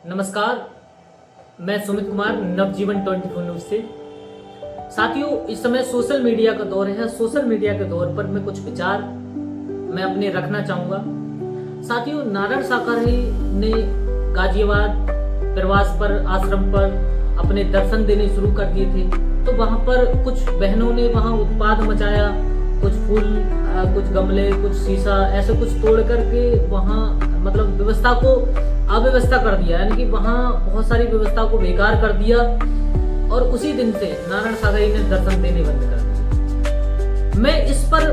नमस्कार, मैं सुमित कुमार नवजीवन 24 न्यूज से। साथियों, इस समय सोशल मीडिया का दौर है। सोशल मीडिया के दौर पर मैं कुछ विचार मैं अपने रखना चाहूंगा। साथियों, नारायण साकारी ने गाजियाबाद प्रवास पर आश्रम पर अपने दर्शन देने शुरू कर दिए थे, तो वहां पर कुछ बहनों ने वहां उत्पाद मचाया, कुछ फूल, कुछ गमले, कुछ शीशा, ऐसे कुछ तोड़ करके वहां मतलब व्यवस्था को अव्यवस्था कर दिया, यानी कि वहां बहुत सारी व्यवस्था को बेकार कर दिया। और उसी दिन से नारायण सागरी ने दर्शन देने बंद कर दिए। मैं इस पर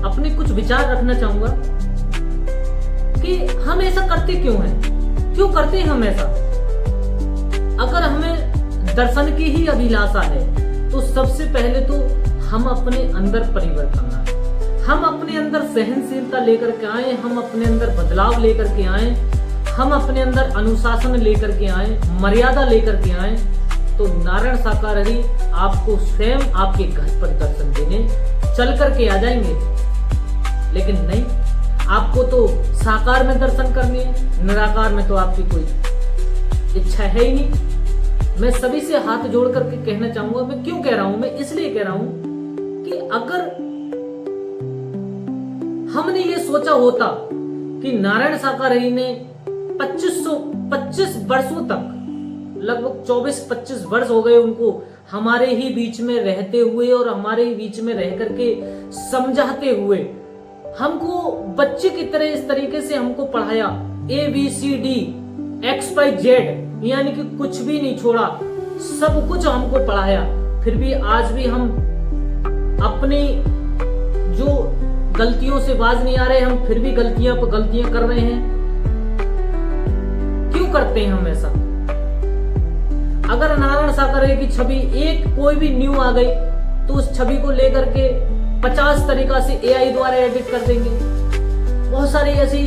अपने कुछ विचार रखना चाहूंगा कि हम ऐसा करते क्यों हैं, क्यों करते हैं हम ऐसा। अगर हमें दर्शन की ही अभिलाषा है तो सबसे पहले तो हम अपने अंदर परिवर्तन लाए, हम अपने अंदर सहनशीलता लेकर के आए, हम अपने अंदर बदलाव लेकर के आए, हम अपने अंदर अनुशासन लेकर के आए, मर्यादा लेकर के आए, तो नारायण साकारी आपको स्वयं आपके घर पर दर्शन देने चल करके आ जाएंगे। लेकिन नहीं, आपको तो साकार में दर्शन करने हैं, निराकार में तो आपकी कोई इच्छा है ही नहीं। मैं सभी से हाथ जोड़ करके कहना चाहूंगा, मैं क्यों कह रहा हूं, मैं इसलिए कह रहा हूं कि अगर हमने ये सोचा होता कि नारायण साकारी ने 25 वर्षों तक, लगभग 24-25 वर्ष हो गए उनको हमारे ही बीच में रहते हुए और हमारे ही बीच में रह करके समझाते हुए, हमको बच्चे की तरह इस तरीके से हमको पढ़ाया, ABCD XYZ, यानी कि कुछ भी नहीं छोड़ा, सब कुछ हमको पढ़ाया। फिर भी आज भी हम अपनी जो गलतियों से बाज नहीं आ रहे, हम फिर भी गलतियां पर गलतियां कर रहे हैं। क्यों करते हैं हम ऐसा? अगर नारायण साकारी की छवि एक कोई भी न्यू आ गई तो उस छवि को लेकर के 50 तरीका से AI द्वारा एडिट कर देंगे। बहुत सारी ऐसी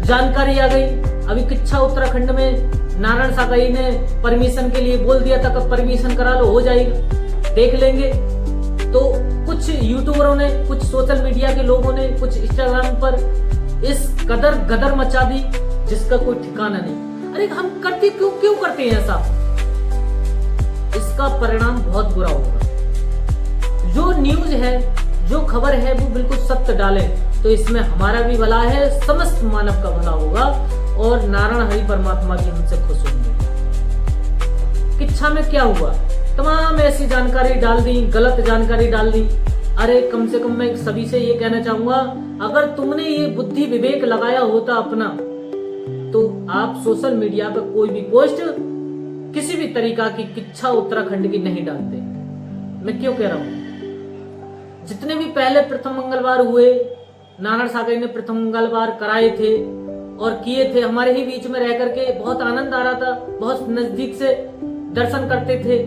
जानकारी आ गई। अभी किच्छा उत्तराखंड में नारायण साकारी ने परमिशन के लिए बोल दिया था कि परमिशन करा लो, हो जाएगा, देख लेंगे। तो कुछ यूट्यूबरों ने, कुछ सोशल मीडिया के लोगों ने, कुछ इंस्टाग्राम पर इस कदर गदर मचा दी जिसका कोई ठिकाना नहीं। अरे हम करते क्यों करते हैं ऐसा? इसका परिणाम बहुत बुरा होगा। जो न्यूज है, जो खबर है, वो बिल्कुल सत्य डालें तो इसमें हमारा भी भला है, समस्त मानव का भला होगा और नारायण हरि परमात्मा भी हमसे खुश होंगे। किच्छा में क्या हुआ? तमाम ऐसी जानकारी डाल दी, गलत जानकारी डाल दी। अरे कम से कम मैं सभी से ये कहना चाहूंगा, अगर तुमने ये बुद्धि विवेक लगाया होता अपना, तो आप सोशल मीडिया पर कोई भी पोस्ट किसी भी तरीका की किच्छा उत्तराखंड की नहीं डालते। मैं क्यों कह रहा हूं? जितने भी पहले प्रथम मंगलवार हुए, नारायण सागरी ने प्रथम मंगलवार कराए थे और किए थे, हमारे ही बीच में रह करके बहुत आनंद आ रहा था, बहुत नजदीक से दर्शन करते थे।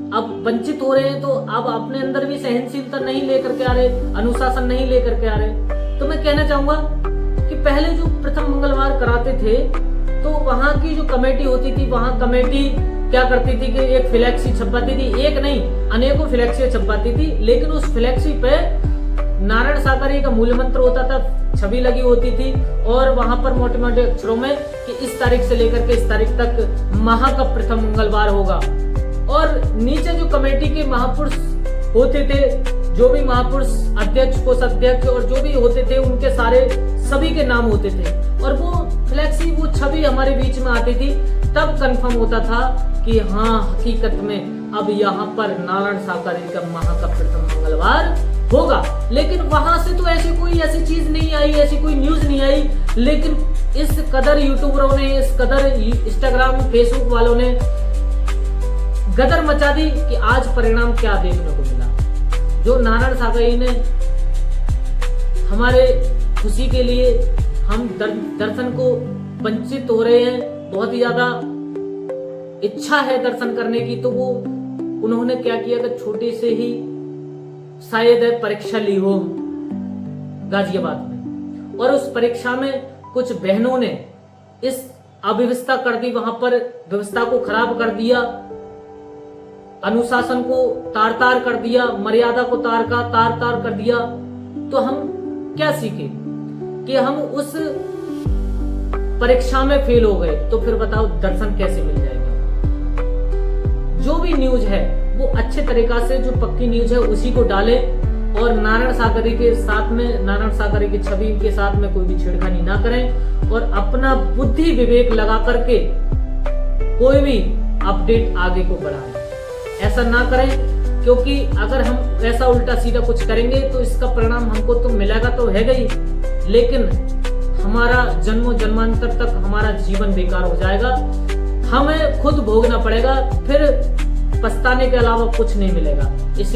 अब वंचित हो रहे हैं तो अब अपने अंदर भी सहनशीलता नहीं लेकर के आ रहे, अनुशासन नहीं लेकर के आ रहे। तो मैं कहना चाहूंगा कि पहले जो प्रथम मंगलवार कराते थे तो वहां की जो कमेटी होती थी, वहां कमेटी क्या करती थी कि एक फ्लैक्सी छपवाती थी, एक नहीं अनेकों फ्लैक्सी छपवाती थी, लेकिन उस फ्लैक्सी पे नारायण साकारी का मूल मंत्र होता था, छवि लगी होती थी और वहां पर मोटे मोटे अक्षरों में कि इस तारीख से लेकर के इस तारीख तक माह का प्रथम मंगलवार होगा। और नीचे जो कमेटी के महापुरुष होते थे, जो भी महापुरुष, अध्यक्ष, कोषाध्यक्ष और जो भी होते थे, उनके सारे सभी के नाम होते थे और वो फ्लैक्सी, वो छवि हमारे बीच में आती थी। तब कंफर्म होता था कि हाँ, हकीकत में अब यहाँ पर नारायण साकारी का माह का प्रथम मंगलवार होगा। लेकिन वहां से तो ऐसी चीज नहीं आई, ऐसी कोई न्यूज नहीं आई। लेकिन इस कदर यूट्यूबरों ने, इस कदर इंस्टाग्राम फेसबुक वालों ने गदर मचा दी कि आज परिणाम क्या देखने को मिला। जो नारायण साकारी ने हमारे खुशी के लिए हम दर्शन को वंचित हो रहे हैं, बहुत ही ज्यादा इच्छा है दर्शन करने की, तो वो उन्होंने क्या किया कि छोटी से ही शायद परीक्षा ली हो गाजियाबाद में, और उस परीक्षा में कुछ बहनों ने इस अव्यवस्था कर दी, वहां पर व्यवस्था को खराब कर दिया, अनुशासन को तार तार कर दिया, मर्यादा को तार तार कर दिया। तो हम क्या सीखे कि हम उस परीक्षा में फेल हो गए तो फिर बताओ दर्शन कैसे मिल जाएगा। जो भी न्यूज है वो अच्छे तरीका से, जो पक्की न्यूज है उसी को डालें और नारायण सागरी के साथ में, नारायण सागरी की छवि के साथ में कोई भी छेड़खानी ना करें और अपना बुद्धि विवेक लगा करके कोई भी अपडेट आगे को बढ़ाएं। ऐसा ना करें, क्योंकि अगर हम ऐसा उल्टा सीधा कुछ करेंगे तो इसका परिणाम हमको तो मिलेगा तो है ही, लेकिन हमारा जन्मों जन्मांतर तक हमारा जीवन बेकार हो जाएगा, हमें खुद भोगना पड़ेगा, फिर पछताने के अलावा कुछ नहीं मिलेगा। इसी